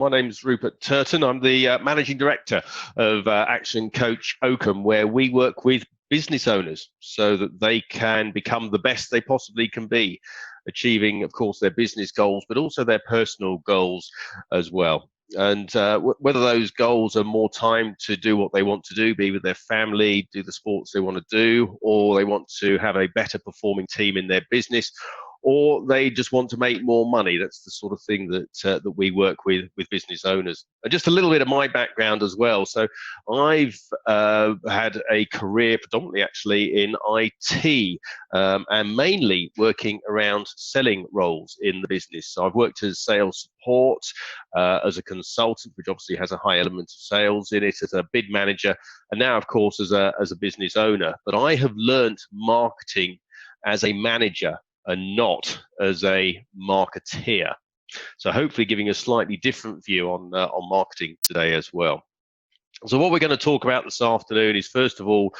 My name's Rupert Turton. I'm the Managing Director of Action Coach Oakham, where we work with business owners so that they can become the best they possibly can be, achieving, of course, their business goals, but also their personal goals as well. And whether those goals are more time to do what they want to do, be with their family, do the sports they want to do, or they want to have a better performing team in their business, or they just want to make more money. That's the sort of thing that we work with business owners. And just a little bit of my background as well. So I've had a career predominantly actually in IT, and mainly working around selling roles in the business. So I've worked as sales support, as a consultant, which obviously has a high element of sales in it, as a bid manager, and now of course as a business owner. But I have learnt marketing as a manager and not as a marketeer. So hopefully giving a slightly different view on marketing today as well. So what we're going to talk about this afternoon is, first of all,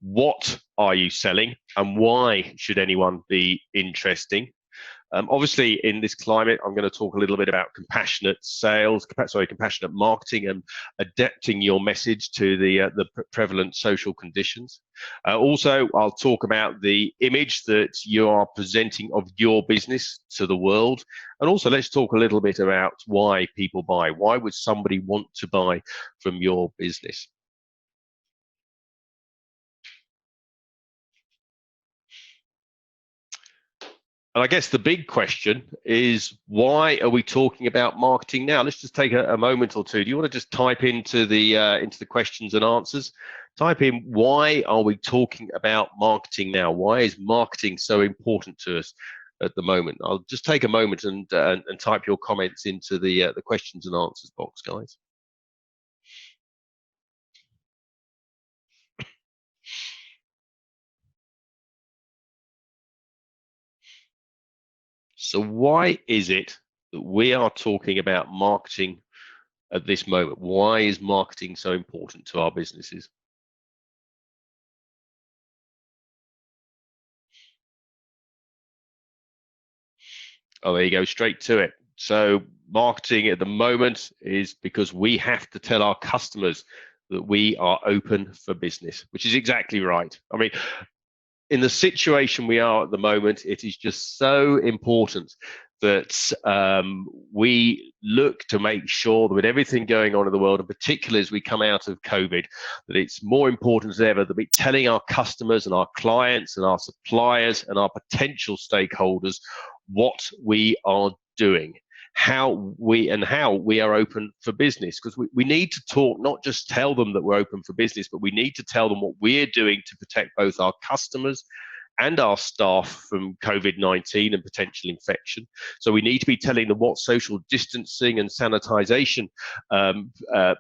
what are you selling and why should anyone be interesting? Obviously, in this climate, I'm going to talk a little bit about compassionate marketing, and adapting your message to the prevalent social conditions. Also, I'll talk about the image that you are presenting of your business to the world. And also, let's talk a little bit about why people buy. Why would somebody want to buy from your business? And I guess the big question is, why are we talking about marketing now? Let's just take a moment or two. Do you want to just type into the questions and answers? Type in, why are we talking about marketing now? Why is marketing so important to us at the moment? I'll just take a moment and type your comments into the questions and answers box, guys. So why is it that we are talking about marketing at this moment? Why is marketing so important to our businesses? Oh, there you go, straight to it. So marketing at the moment is because we have to tell our customers that we are open for business, which is exactly right. I mean, in the situation we are at the moment, it is just so important that we look to make sure that with everything going on in the world, and particularly as we come out of COVID, that it's more important than ever that we're telling our customers and our clients and our suppliers and our potential stakeholders what we are doing, how we are open for business. Because we need to talk, not just tell them that we're open for business, but we need to tell them what we're doing to protect both our customers and our staff from COVID-19 and potential infection. So we need to be telling them what social distancing and sanitization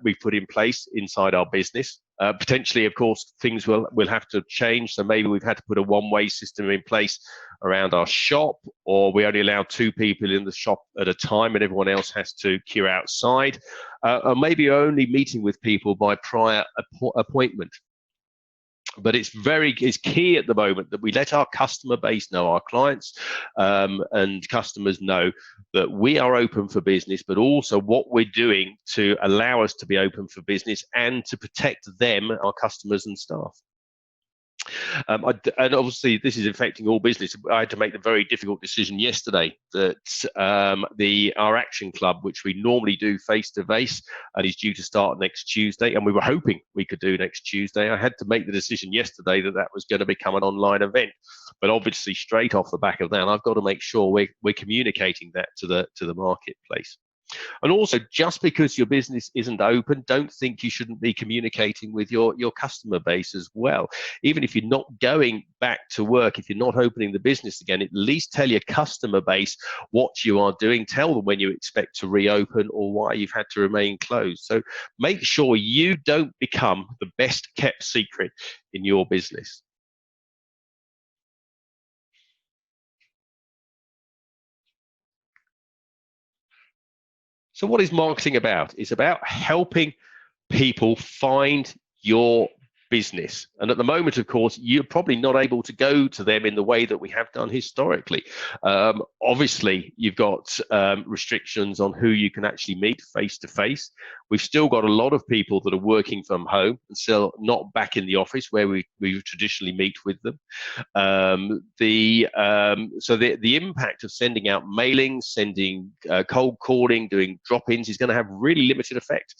we've put in place inside our business. Potentially, of course, things will have to change. So maybe we've had to put a one-way system in place around our shop, or we only allow 2 people in the shop at a time and everyone else has to queue outside. Or maybe only meeting with people by prior appointment. But it's key at the moment that we let our customer base know, our clients and customers know, that we are open for business, but also what we're doing to allow us to be open for business and to protect them, our customers and staff. And obviously this is affecting all business. I had to make the very difficult decision yesterday that our action club, which we normally do face to face and is due to start next Tuesday, and we were hoping we could do next Tuesday, I had to make the decision yesterday that was going to become an online event. But obviously straight off the back of that, I've got to make sure we're communicating that to the marketplace. And also, just because your business isn't open, don't think you shouldn't be communicating with your customer base as well. Even if you're not going back to work, if you're not opening the business again, at least tell your customer base what you are doing. Tell them when you expect to reopen or why you've had to remain closed. So make sure you don't become the best kept secret in your business. So what is marketing about? It's about helping people find your business. And at the moment, of course, you're probably not able to go to them in the way that we have done historically. Obviously, you've got restrictions on who you can actually meet face to face. We've still got a lot of people that are working from home and still not back in the office where we traditionally meet with them. So the impact of sending out mailings, sending cold calling, doing drop-ins is going to have really limited effect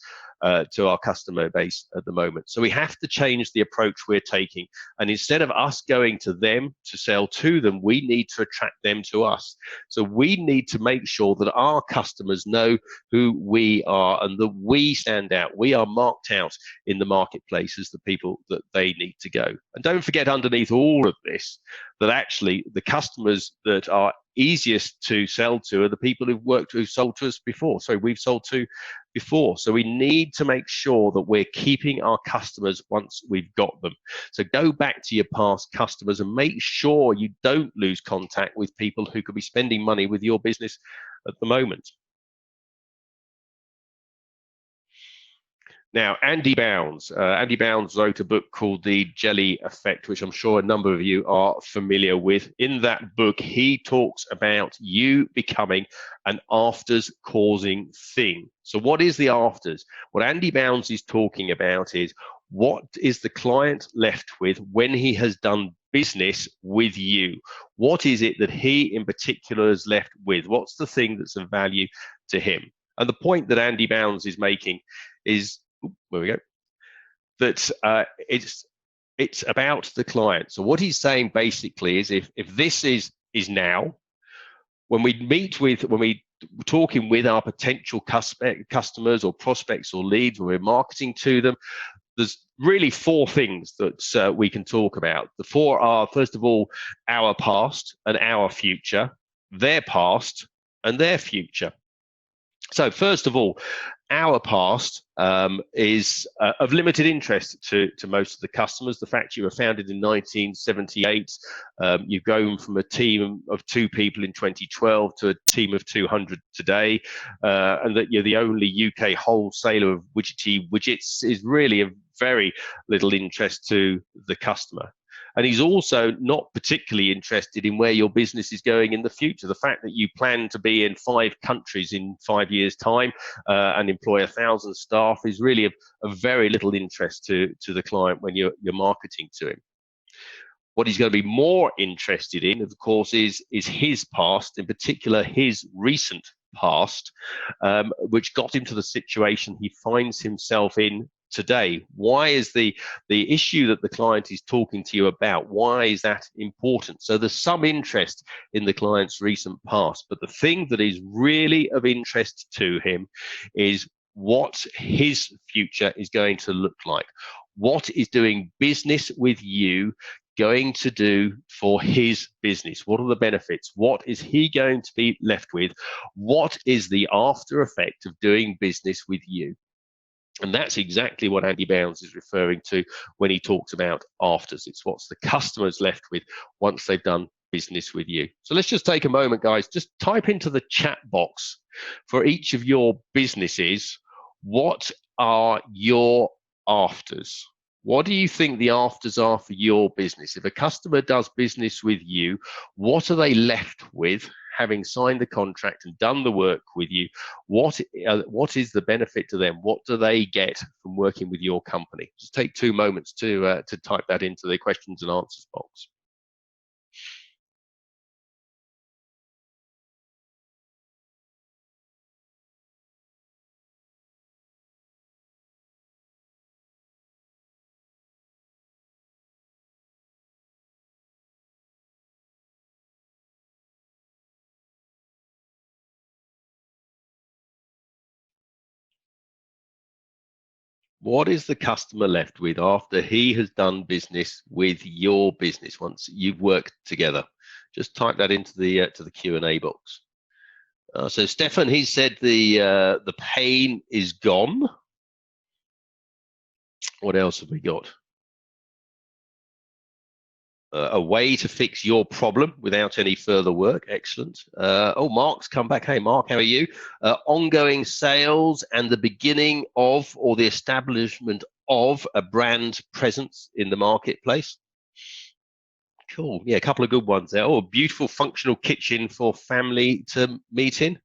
to our customer base at the moment. So we have to change the approach we're taking. And instead of us going to them to sell to them, we need to attract them to us. So we need to make sure that our customers know who we are and that we stand out. We are marked out in the marketplace as the people that they need to go. And don't forget, underneath all of this, that actually the customers that are easiest to sell to are the people who've sold to us before. So we've sold to before. So we need to make sure that we're keeping our customers once we've got them. So go back to your past customers and make sure you don't lose contact with people who could be spending money with your business at the moment. Now, Andy Bounds wrote a book called The Jelly Effect, which I'm sure a number of you are familiar with. In that book, he talks about you becoming an afters causing thing. So what is the afters? What Andy Bounds is talking about is, what is the client left with when he has done business with you? What is it that he in particular is left with? What's the thing that's of value to him? And the point that Andy Bounds is making is, where we go, that it's about the client. So what he's saying basically is, if this is now, when we're talking with our potential customers or prospects or leads, when we're marketing to them, there's really four things that we can talk about. The four are, first of all, our past and our future, their past and their future. So first of all, our past is of limited interest to most of the customers. The fact you were founded in 1978, you've grown from a team of 2 people in 2012 to a team of 200 today, and that you're the only UK wholesaler of widgets is really of very little interest to the customer. And he's also not particularly interested in where your business is going in the future. The fact that you plan to be in 5 countries in 5 years' time and employ 1,000 staff is really of very little interest to the client when you're marketing to him. What he's going to be more interested in, of course, is his past, in particular his recent past, which got him to the situation he finds himself in today. Why is the issue that the client is talking to you about, why is that important? So there's some interest in the client's recent past, but the thing that is really of interest to him is what his future is going to look like. What is doing business with you going to do for his business? What are the benefits? What is he going to be left with? What is the after effect of doing business with you? And that's exactly what Andy Bounds is referring to when he talks about afters. It's what's the customers left with once they've done business with you. So let's just take a moment, guys. Just type into the chat box for each of your businesses, what are your afters? What do you think the afters are for your business? If a customer does business with you, what are they left with having signed the contract and done the work with you? What is the benefit to them? What do they get from working with your company? Just take 2 moments to type that into the questions and answers box. What is the customer left with after he has done business with your business once you've worked together? Just type that into the Q&A box. So Stefan, he said the pain is gone. What else have we got? A way to fix your problem without any further work. Excellent. Oh, Mark's come back. Hey, Mark, how are you? Ongoing sales and the beginning of or the establishment of a brand presence in the marketplace? Cool. Yeah, a couple of good ones there. Oh, a beautiful functional kitchen for family to meet in.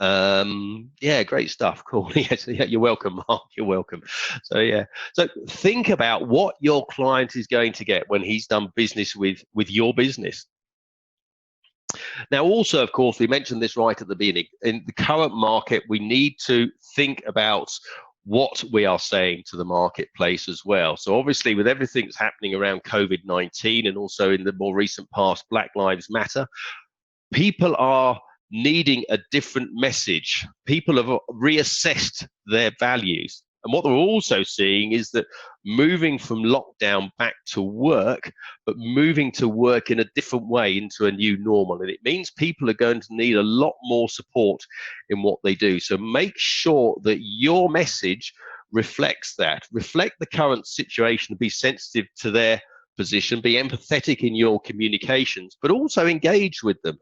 Yeah, great stuff. Cool. Yes, yeah, you're welcome, Mark. You're welcome. So yeah, so think about what your client is going to get when he's done business with your business. Now, also, of course, we mentioned this right at the beginning. In the current market, we need to think about what we are saying to the marketplace as well. So obviously, with everything that's happening around COVID-19 and also in the more recent past, Black Lives Matter, people are needing a different message. People have reassessed their values. And what they're also seeing is that moving from lockdown back to work, but moving to work in a different way into a new normal. And it means people are going to need a lot more support in what they do. So make sure that your message reflects that, reflect the current situation, be sensitive to their position, be empathetic in your communications, but also engage with them,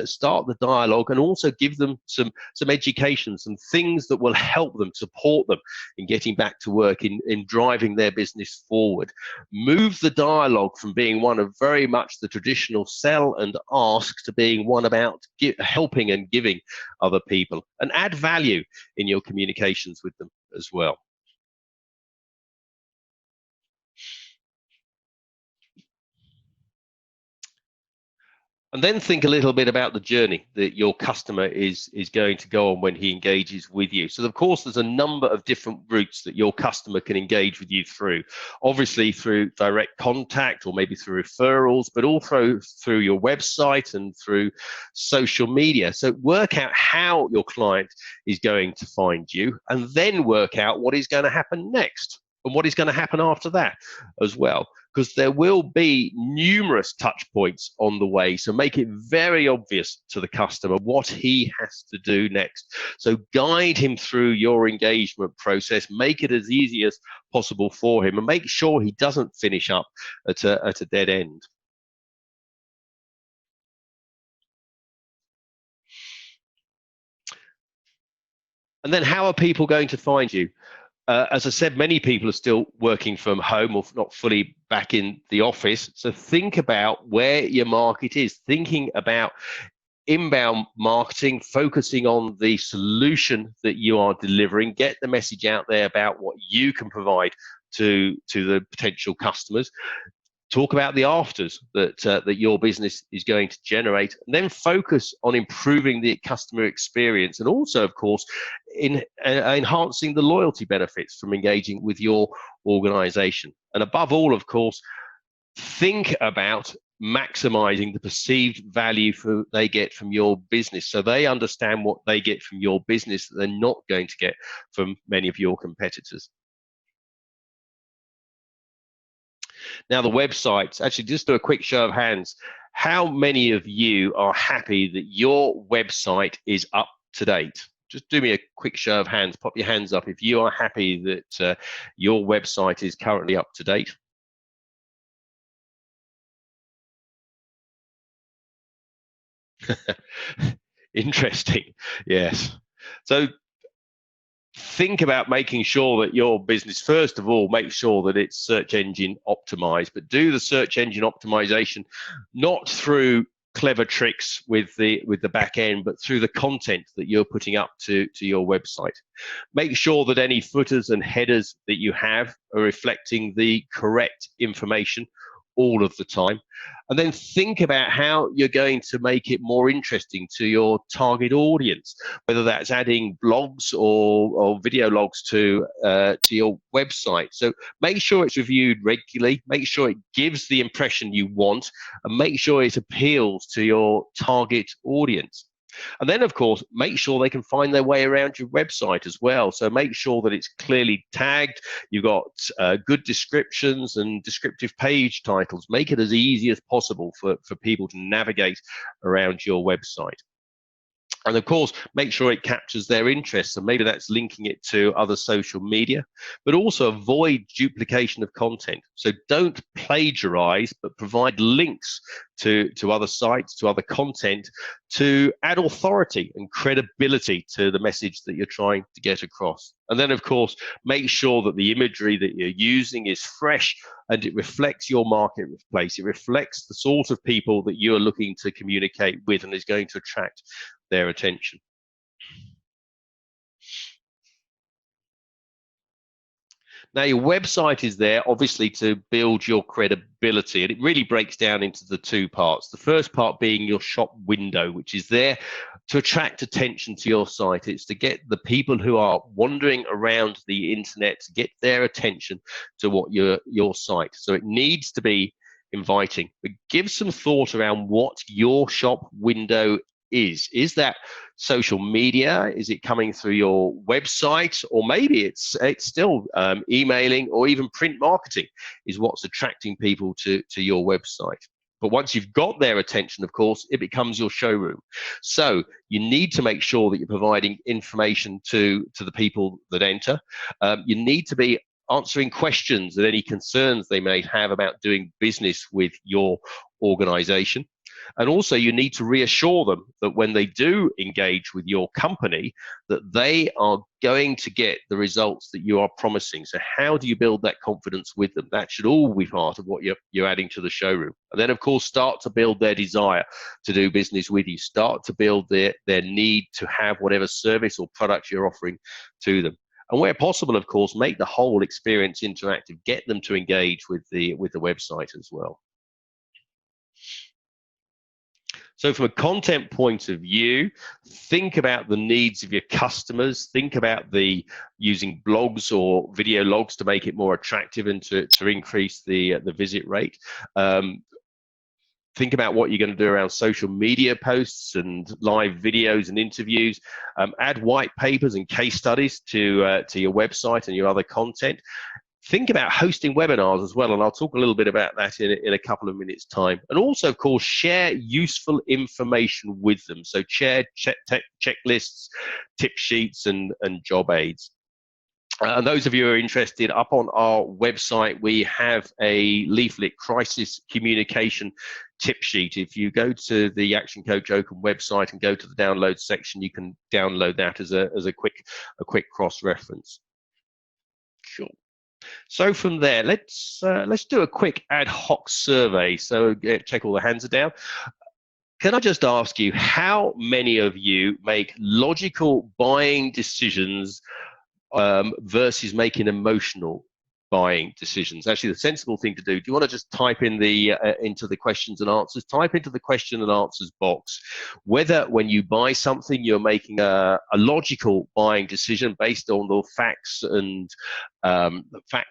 start the dialogue, and also give them some education, some things that will help them, support them in getting back to work, in driving their business forward. Move the dialogue from being one of very much the traditional sell and ask to being one about helping and giving other people, and add value in your communications with them as well. And then think a little bit about the journey that your customer is going to go on when he engages with you. So of course, there's a number of different routes that your customer can engage with you through. Obviously through direct contact, or maybe through referrals, but also through your website and through social media. So work out how your client is going to find you, and then work out what is going to happen next and what is going to happen after that as well, because there will be numerous touch points on the way. So make it very obvious to the customer what he has to do next. So guide him through your engagement process, make it as easy as possible for him, and make sure he doesn't finish up at a dead end. And then how are people going to find you? As I said, many people are still working from home or not fully back in the office. So think about where your market is, thinking about inbound marketing, focusing on the solution that you are delivering, get the message out there about what you can provide to the potential customers. Talk about the afters that your business is going to generate, and then focus on improving the customer experience, and also, of course, in enhancing the loyalty benefits from engaging with your organization. And above all, of course, think about maximizing the perceived value they get from your business, so they understand what they get from your business that they're not going to get from many of your competitors. Now, the websites, actually, just do a quick show of hands. How many of you are happy that your website is up to date? Just do me a quick show of hands. Pop your hands up if you are happy that your website is currently up to date. Interesting. Yes. So think about making sure that your business, first of all, make sure that it's search engine optimized, but do the search engine optimization not through clever tricks with the back end, but through the content that you're putting up to your website. Make sure that any footers and headers that you have are reflecting the correct information all of the time. And then think about how you're going to make it more interesting to your target audience, whether that's adding blogs or video logs to your website. So make sure it's reviewed regularly, make sure it gives the impression you want, and make sure it appeals to your target audience. And then, of course, make sure they can find their way around your website as well. So make sure that it's clearly tagged. You've got good descriptions and descriptive page titles. Make it as easy as possible for people to navigate around your website. And of course, make sure it captures their interests. So maybe that's linking it to other social media, but also avoid duplication of content. So don't plagiarize, but provide links to other sites, to other content, to add authority and credibility to the message that you're trying to get across. And then, of course, make sure that the imagery that you're using is fresh and it reflects your marketplace. It reflects the sort of people that you are looking to communicate with and is going to attract their attention. Now, your website is there, obviously, to build your credibility, and it really breaks down into the two parts. The first part being your shop window, which is there to attract attention to your site. It's to get the people who are wandering around the internet to get their attention to what your site. So it needs to be inviting, but give some thought around what your shop window is. Is that social media? Is it coming through your website? Or maybe it's still emailing or even print marketing is what's attracting people to your website. But once you've got their attention, of course, it becomes your showroom. So you need to make sure that you're providing information to the people that enter. You need to be answering questions and any concerns they may have about doing business with your organization. And also you need to reassure them that when they do engage with your company, that they are going to get the results that you are promising. So how do you build that confidence with them? That should all be part of what you're adding to the showroom. And then, of course, start to build their desire to do business with you. Start to build their need to have whatever service or product you're offering to them. And where possible, of course, make the whole experience interactive. Get them to engage with the website as well. So from a content point of view, think about the needs of your customers. Think about using blogs or video logs to make it more attractive and to increase the visit rate. Think about what you're going to do around social media posts and live videos and interviews. Add white papers and case studies to your website and your other content. Think about hosting webinars as well, and I'll talk a little bit about that in a couple of minutes' time. And also, of course, share useful information with them. So share checklists, tip sheets, and job aids. And those of you who are interested, up on our website, we have a leaflet, crisis communication tip sheet. If you go to the Action Coach Open website and go to the download section, you can download that as a quick cross-reference. Sure. So from there, let's do a quick ad hoc survey. So check all the hands are down. Can I just ask you, how many of you make logical buying decisions versus making emotional buying decisions? Actually, the sensible thing to do you want to just type in into the questions and answers? Type into the question and answers box whether when you buy something you're making a logical buying decision based on the facts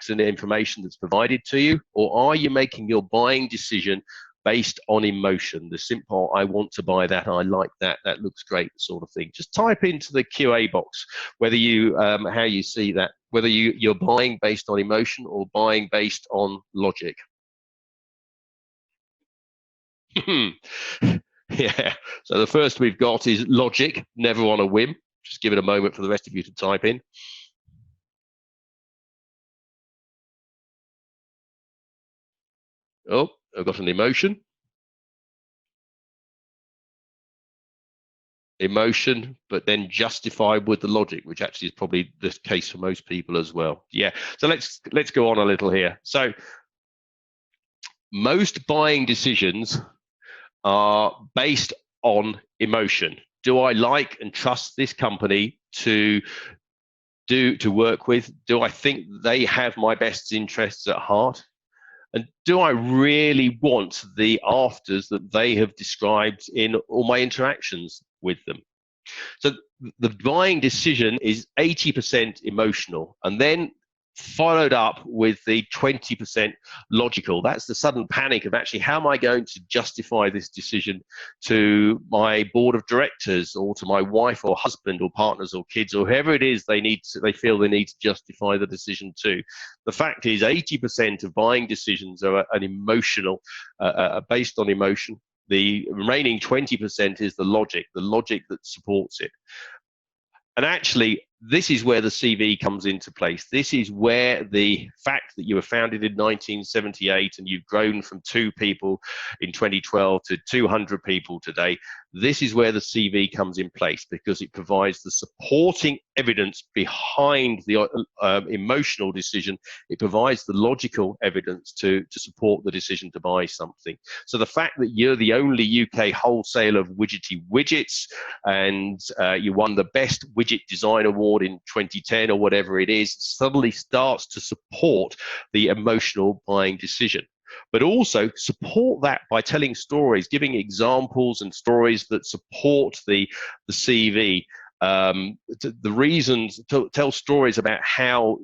and information that's provided to you, or are you making your buying decision based on emotion, the simple, I want to buy that, I like that, that looks great sort of thing. Just type into the QA box whether you how you see that, whether you're buying based on emotion or buying based on logic. Yeah, so the first we've got is logic, never on a whim. Just give it a moment for the rest of you to type in. Oh, I've got an emotion. Emotion, but then justified with the logic, which actually is probably the case for most people as well. Yeah, so let's go on a little here. So most buying decisions are based on emotion. Do I like and trust this company to work with? Do I think they have my best interests at heart? And do I really want the afters that they have described in all my interactions with them? So the buying decision is 80% emotional, and then followed up with the 20% logical. That's the sudden panic of actually, how am I going to justify this decision to my board of directors or to my wife or husband or partners or kids or whoever it is they feel they need to justify the decision to. The fact is 80% of buying decisions are an emotional, based on emotion. the remaining 20% is the logic that supports it. And actually, this is where the CV comes into place. This is where the fact that you were founded in 1978 and you've grown from 2 people in 2012 to 200 people today, this is where the CV comes in place, because it provides the supporting evidence behind the emotional decision. It provides the logical evidence to support the decision to buy something. So the fact that you're the only UK wholesaler of widgety widgets, and you won the best widget design award in 2010 or whatever it is, suddenly starts to support the emotional buying decision. But also support that by telling stories, giving examples and stories that support the CV. The reasons, to tell stories about how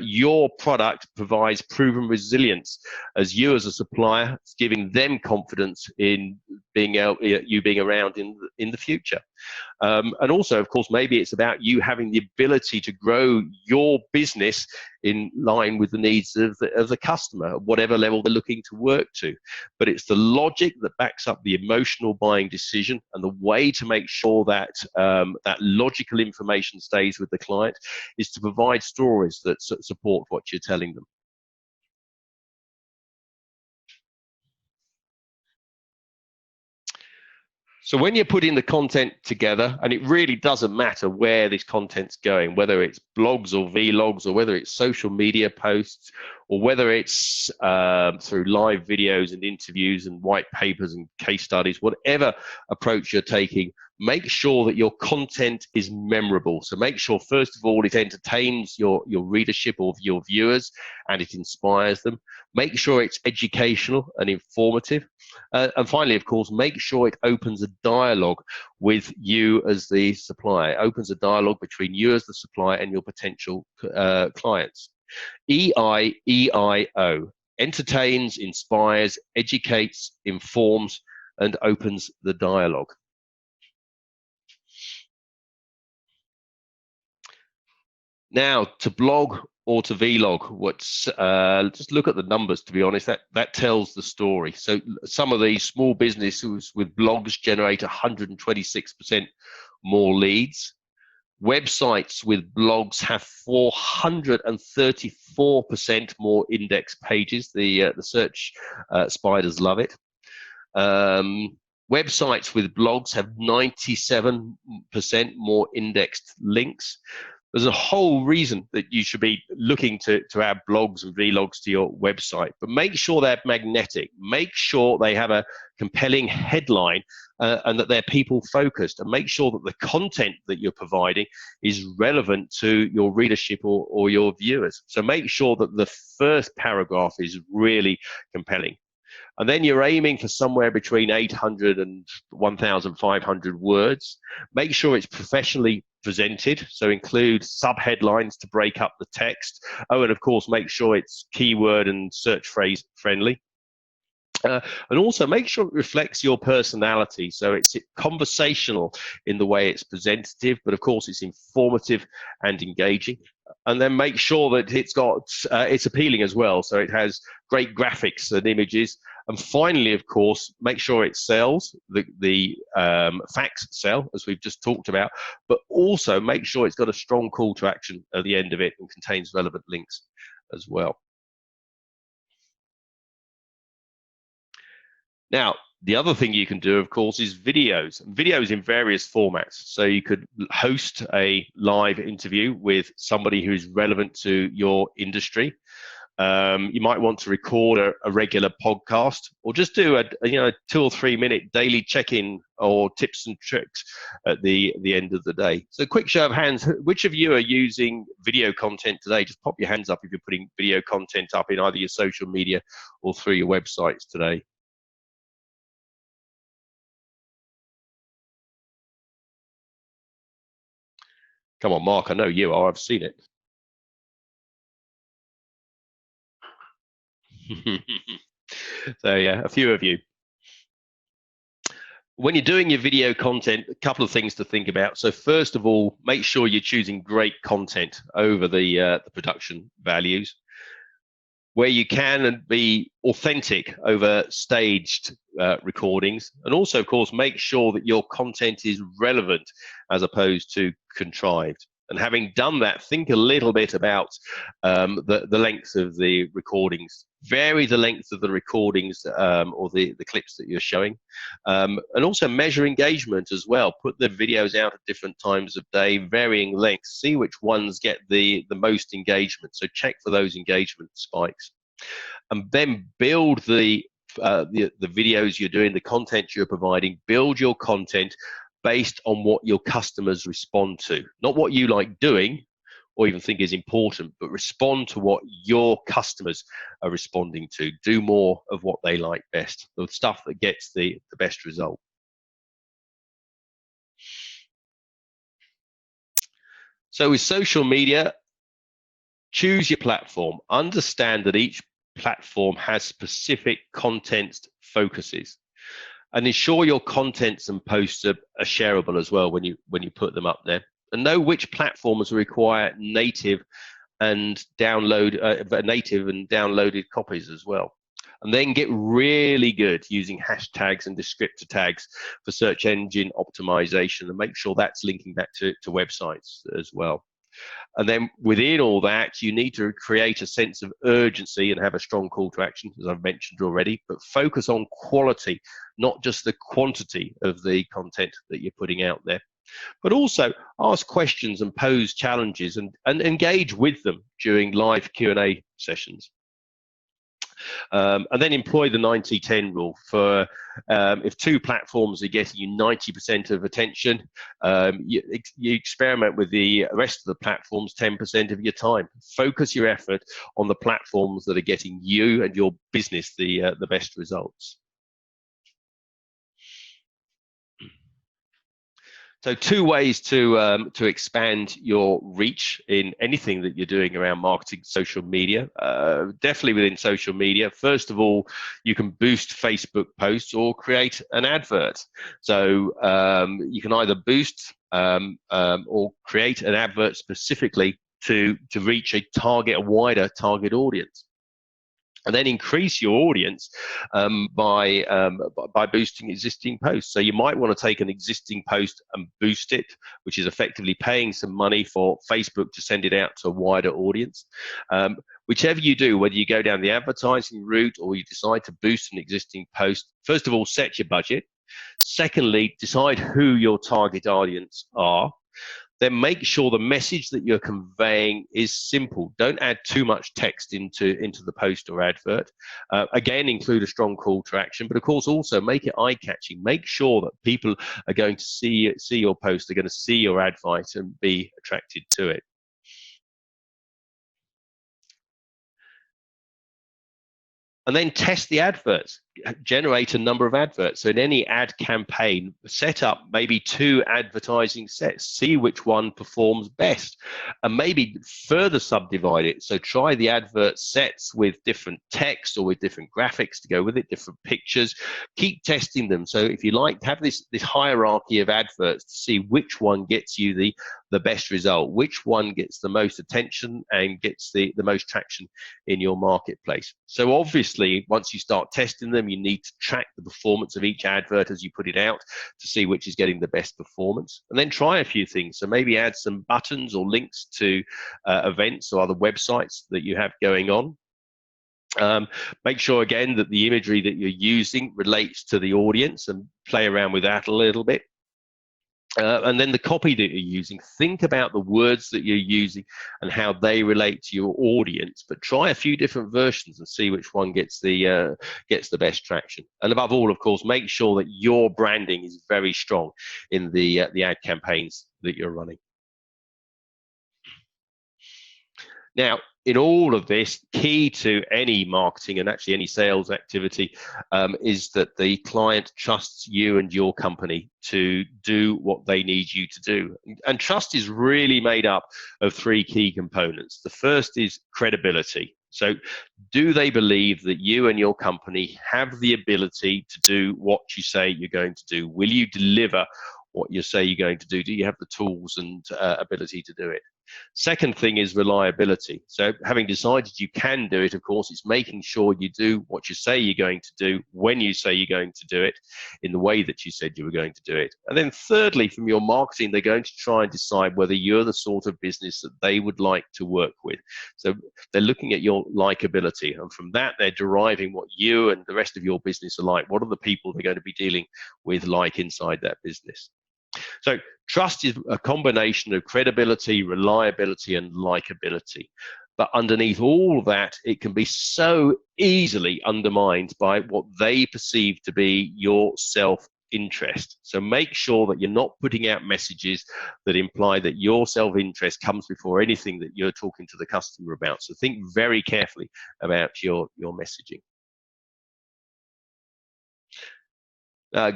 your product provides proven resilience as you as a supplier, it's giving them confidence in you being around in the future. And also, of course, maybe it's about you having the ability to grow your business in line with the needs of the customer, at whatever level they're looking to work to. But it's the logic that backs up the emotional buying decision, and the way to make sure that that logical information stays with the client is to provide stories that support what you're telling them. So when you're putting the content together, and it really doesn't matter where this content's going, whether it's blogs or vlogs, or whether it's social media posts, or whether it's through live videos and interviews and white papers and case studies, whatever approach you're taking, make sure that your content is memorable. So make sure, first of all, it entertains your readership or your viewers, and it inspires them. Make sure it's educational and informative. And finally, of course, make sure it opens a dialogue with you as the supplier. It opens a dialogue between you as the supplier and your potential clients. EIEIO: entertains, inspires, educates, informs, and opens the dialogue. Now, to blog or to vlog, just look at the numbers. To be honest, that tells the story. So some of these small businesses with blogs generate 126% more leads. Websites with blogs have 434% more index pages. The search spiders love it. Websites with blogs have 97% more indexed links. There's a whole reason that you should be looking to add blogs and vlogs to your website, but make sure they're magnetic. Make sure they have a compelling headline and that they're people focused, and make sure that the content that you're providing is relevant to your readership or your viewers. So make sure that the first paragraph is really compelling. And then you're aiming for somewhere between 800 and 1,500 words. Make sure it's professionally presented, so include subheadlines to break up the text. Oh, and of course, make sure it's keyword and search phrase friendly. And also make sure it reflects your personality. So it's conversational in the way it's presentative, but of course it's informative and engaging. And then make sure that it's appealing as well. So it has great graphics and images. And finally, of course, make sure it sells, the facts sell, as we've just talked about, but also make sure it's got a strong call to action at the end of it and contains relevant links as well. Now, the other thing you can do, of course, is videos. Videos in various formats. So you could host a live interview with somebody who's relevant to your industry. You might want to record a regular podcast, or just do a 2 or 3 minute daily check-in or tips and tricks at the end of the day. So quick show of hands, which of you are using video content today? Just pop your hands up if you're putting video content up in either your social media or through your websites today. Come on, Mark, I know you are. I've seen it. So yeah, a few of you. When you're doing your video content, a couple of things to think about. So first of all, make sure you're choosing great content over the production values. where you can, and be authentic over staged recordings. And also, of course, make sure that your content is relevant as opposed to contrived. And having done that, think a little bit about the length of the recordings. Vary the length of the recordings or the clips that you're showing. And also measure engagement as well. Put the videos out at different times of day, varying lengths. See which ones get the most engagement. So check for those engagement spikes. And then build the videos you're doing, the content you're providing. Build your content based on what your customers respond to, not what you like doing or even think is important, but respond to what your customers are responding to. Do more of what they like best, the stuff that gets the best result. So with social media, choose your platform. Understand that each platform has specific content focuses, and ensure your contents and posts are shareable as well when you put them up there. And know which platforms require native and downloaded copies as well. And then get really good using hashtags and descriptor tags for search engine optimization, and make sure that's linking back to websites as well. And then within all that, you need to create a sense of urgency and have a strong call to action, as I've mentioned already, but focus on quality, not just the quantity of the content that you're putting out there. But also ask questions and pose challenges and engage with them during live Q&A sessions. And then employ the 90-10 rule for if two platforms are getting you 90% of attention, you experiment with the rest of the platforms 10% of your time. Focus your effort on the platforms that are getting you and your business the best results. So 2 ways to expand your reach in anything that you're doing around marketing social media. Definitely within social media. First of all, you can boost Facebook posts or create an advert. So you can either boost or create an advert specifically to reach a wider target audience. And then increase your audience by boosting existing posts. So you might want to take an existing post and boost it, which is effectively paying some money for Facebook to send it out to a wider audience. Whichever you do, whether you go down the advertising route or you decide to boost an existing post, first of all, set your budget. Secondly, decide who your target audience are. Then make sure the message that you're conveying is simple. Don't add too much text into the post or advert. Again, include a strong call to action, but of course also make it eye-catching. Make sure that people are going to see your post, they're going to see your advert and be attracted to it. And then test the adverts. Generate a number of adverts. So in any ad campaign, set up maybe 2 advertising sets, see which one performs best, and maybe further subdivide it. So try the advert sets with different text or with different graphics to go with it, different pictures. Keep testing them. So if you like, have this hierarchy of adverts to see which one gets you the best result, which one gets the most attention and gets the most traction in your marketplace. So obviously, once you start testing them, you need to track the performance of each advert as you put it out to see which is getting the best performance. And then try a few things. So maybe add some buttons or links to events or other websites that you have going on. Make sure again that the imagery that you're using relates to the audience and play around with that a little bit. And then the copy that you're using, think about the words that you're using and how they relate to your audience, but try a few different versions and see which one gets the best traction. And above all, of course, make sure that your branding is very strong in the ad campaigns that you're running. Now, in all of this, key to any marketing and actually any sales activity is that the client trusts you and your company to do what they need you to do. And trust is really made up of 3 key components. The first is credibility. So do they believe that you and your company have the ability to do what you say you're going to do? Will you deliver what you say you're going to do? Do you have the tools and ability to do it? Second thing is reliability. So having decided you can do it, of course, it's making sure you do what you say you're going to do when you say you're going to do it in the way that you said you were going to do it. And then thirdly, from your marketing, they're going to try and decide whether you're the sort of business that they would like to work with. So they're looking at your likability, and from that, they're deriving what you and the rest of your business are like. What are the people they're going to be dealing with like inside that business? So trust is a combination of credibility, reliability, and likability. But underneath all of that, it can be so easily undermined by what they perceive to be your self-interest. So make sure that you're not putting out messages that imply that your self-interest comes before anything that you're talking to the customer about. So think very carefully about your messaging.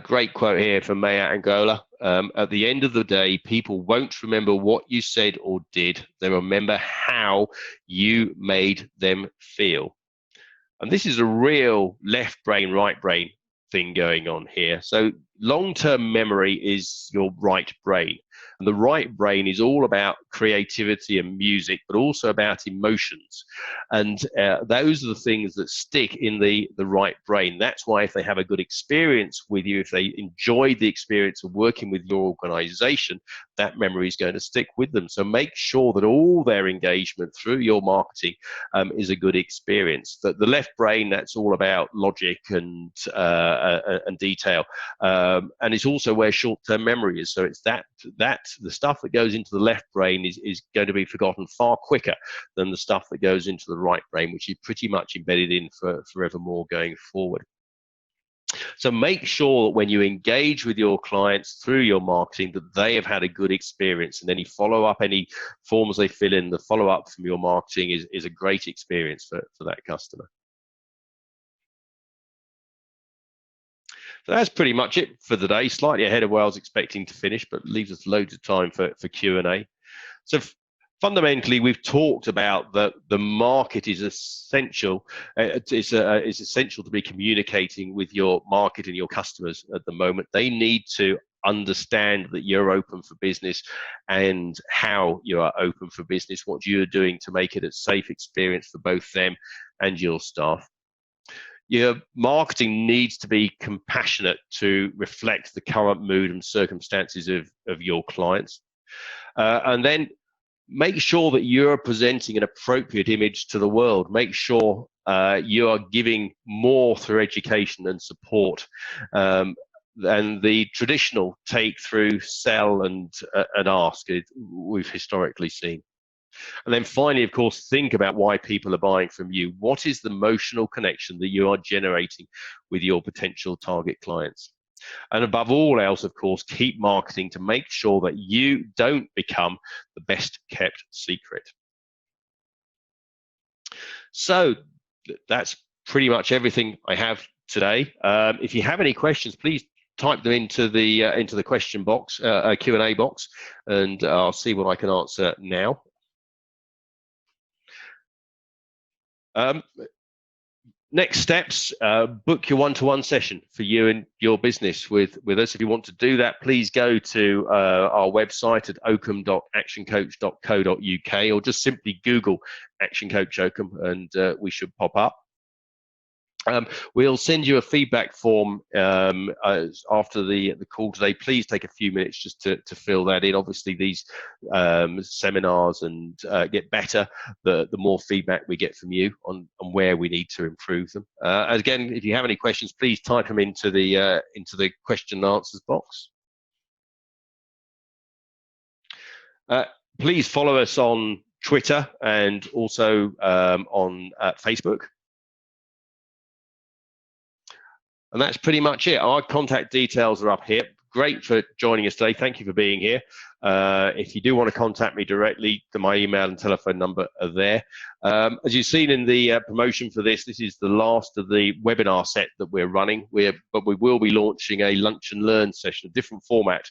Great quote here from Maya Angola. At the end of the day, people won't remember what you said or did. They remember how you made them feel. And this is a real left brain, right brain thing going on here. So long-term memory is your right brain. And the right brain is all about creativity and music, but also about emotions. And those are the things that stick in the right brain. That's why if they have a good experience with you, if they enjoyed the experience of working with your organization, that memory is going to stick with them. So make sure that all their engagement through your marketing is a good experience. The left brain, that's all about logic and detail. And it's also where short-term memory is. So it's that the stuff that goes into the left brain is going to be forgotten far quicker than the stuff that goes into the right brain, which is pretty much embedded in for forevermore going forward. So make sure that when you engage with your clients through your marketing, that they have had a good experience, and any follow-up, any forms they fill in, the follow-up from your marketing is a great experience for that customer. So that's pretty much it for the day. Slightly ahead of where I was expecting to finish, but leaves us loads of time for Q&A. So fundamentally, we've talked about that the market is essential. It's essential to be communicating with your market and your customers at the moment. They need to understand that you're open for business and how you are open for business, what you're doing to make it a safe experience for both them and your staff. Your marketing needs to be compassionate to reflect the current mood and circumstances of your clients. And then make sure that you're presenting an appropriate image to the world. Make sure you are giving more through education and support than the traditional take through sell and ask we've historically seen. And then finally, of course, think about why people are buying from you. What is the emotional connection that you are generating with your potential target clients? And above all else, of course, keep marketing to make sure that you don't become the best kept secret. So that's pretty much everything I have today. If you have any questions, please type them into the question box, Q&A box, and I'll see what I can answer now. Next steps, book your one-to-one session for you and your business with us. If you want to do that, please go to our website at oakham.actioncoach.co.uk, or just simply Google Action Coach Oakham and we should pop up. We'll send you a feedback form after the call today. Please take a few minutes just to fill that in. Obviously, these seminars and get better the more feedback we get from you on where we need to improve them. Again, if you have any questions, please type them into the question and answers box. Please follow us on Twitter and also on Facebook. And that's pretty much it. Our contact details are up here. Great for joining us today. Thank you for being here. If you do want to contact me directly, my email and telephone number are there. As you've seen in the promotion for this is the last of the webinar set that we're running. But we will be launching a lunch and learn session, a different format,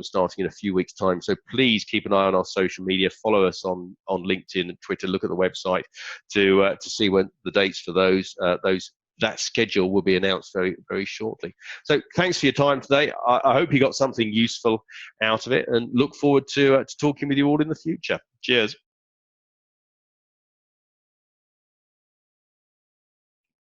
starting in a few weeks' time. So please keep an eye on our social media. Follow us on LinkedIn and Twitter. Look at the website to see when the dates for that schedule will be announced very, very shortly. So thanks for your time today. I hope you got something useful out of it, and look forward to talking with you all in the future. Cheers.